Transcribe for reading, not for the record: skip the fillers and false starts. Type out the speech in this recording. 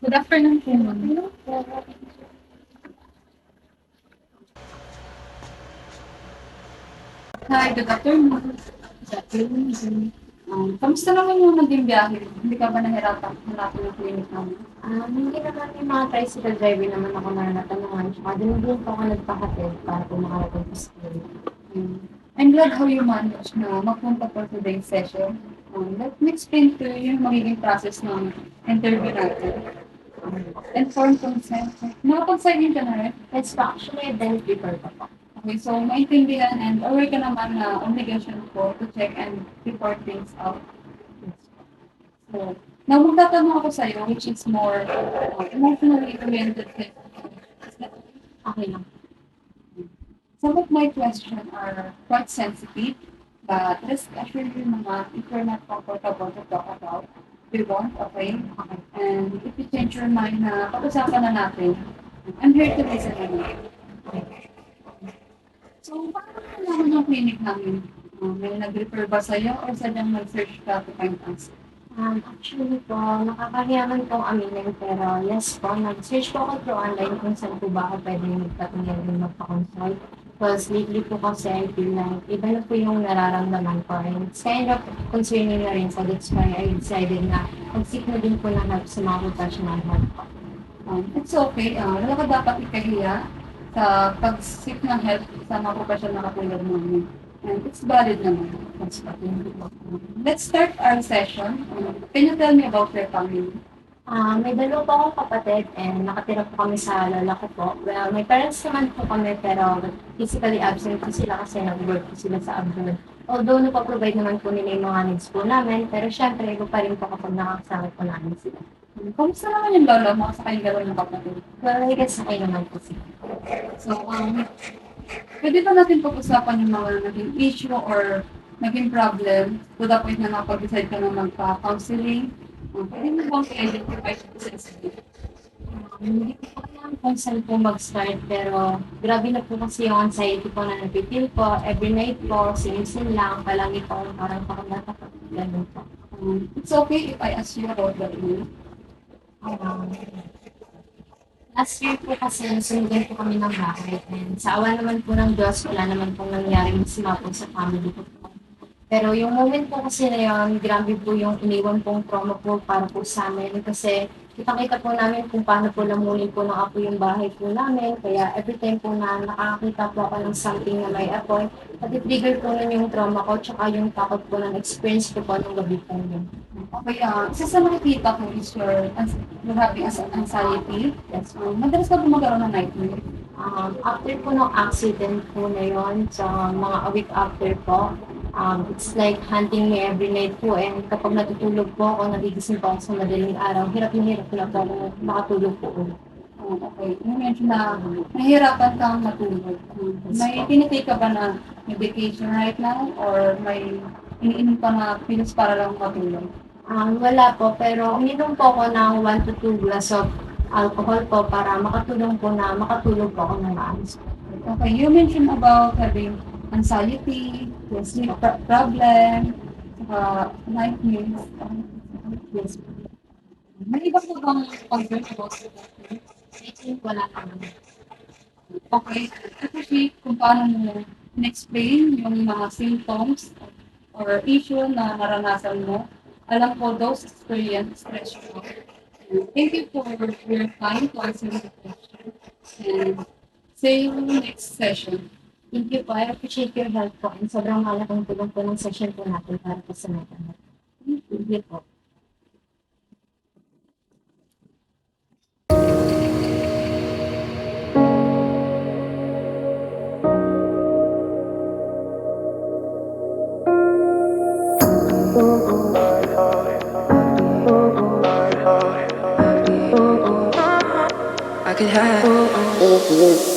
Good afternoon po, ma'am. Hi, good afternoon. Good afternoon. Kamusta naman yung naging biyahe? Hindi ka ba nahirapan hanapin yung clinic namin? Hindi naman yung mga tricycle driver naman ako na natanungan. Tsaka din po ako nagpakatid para po makarating sa school. I'm glad how you managed na magpunta for today's session. Let me explain to you yung magiging process ng interview natin. Informed consent. Nakapag-sign in ka na rin? It's actually then prepare pa po. Okay, so maintindihan and aware ka naman na obligation ko to check and report things out. So, now magtatanong ako sa'yo, which is more emotionally oriented question. Okay lang. Some of my questions are quite sensitive, but rest assured you naman, if you're not comfortable to talk about, we won't, okay? And if you change your mind na pag-usapan na natin, I'm here to listen naman. So, paano naman yung clinic namin? May nag-refer ba sa'yo or sadyang nag-search ka to find us? Actually po, nakakahiyaman pong aminin pero yes po, nag-search po ako through online kung saan po ba ako pwede magpatingin din magpa-consult. Because lately po kasi I feel like iba na po yung nararamdaman ko and it's kind of concerning na rin. So that's why I decided na mag-seek na din po ng help sa mga professional help po. It's okay. Wala ka dapat ikahiya sa pag-seek ng help sa mga professional na katulad namin. And it's valid naman. Let's start our session. Can you tell me about your family? May dalawa po akong kapatid and nakatira po kami sa lola ko po. Well, may parents naman po kami pero physically absent po sila kasi nag-work po sila sa abroad. Although napaprovide naman po nila yung mga needs po namin, pero syempre iba pa rin po kapag nakakasama po namin sila. Kamusta naman yung lola mo sa kayong gawin ng kapatid? Well, I guess okay naman po sila. So, pwede ba natin pag-usapan yung mga naging issue or naging problem to the point na nakapag-decide ka na magpa-counseling? Pwede mo bang i-identify yung sensitive? Hindi ko pa alam kung saan po mag-start pero grabe na po kasi yung anxiety po na napipil po. Every night po, sinisin lang, palagi po parang pakamataka. Ganun po. It's okay if I ask you about that one. Um, Last year po kasi nasunugan po kami ng bahay and sa awa naman po ng Diyos, wala naman pong nangyaring masama po sa family ko po. Pero yung moment po kasi na yun, grabe po yung iniwan pong trauma po para po sa amin kasi kitang-kita po namin kung paano po lamunin po ng apo yung bahay po namin. Kaya every time po na nakakita po ako ng something na may apoy, nati-trigger po nun yung trauma ko tsaka yung takot po ng experience ko po nung gabi po yun. Okay, isa sa nakikita ko is you're having anxiety. Yes. Madalas ka po magkaroon ng nightmare. After po ng accident po na yun, sa mga a week after po, it's like hunting me every night po and kapag natutulog po ako, nagigising po ako sa madaling araw, hirap na po ako makatulog po ulit. Okay. You mentioned na nahihirapan kang matulog. May tinitake ka ba na medication right now or may iniinom ka na pills para lang matulog? Wala po, pero uminom po ako ng 1 to 2 glass of alcohol po para makatulong po na makatulog po ako ng maayos. Okay, you mentioned about having anxiety, sleep problem, nightmares. Yes. May iba po bang concern about it? I think wala naman. Okay, appreciate kung paano mo in-explain yung mga symptoms or issue na naranasan mo. Alam ko, those experience stress you. Thank you for your time to answer the question. And see you next session. Thank you po. I appreciate your help po and sobrang malaking tulong po ng session po natin para po sa mga tanong. Thank you po. I could have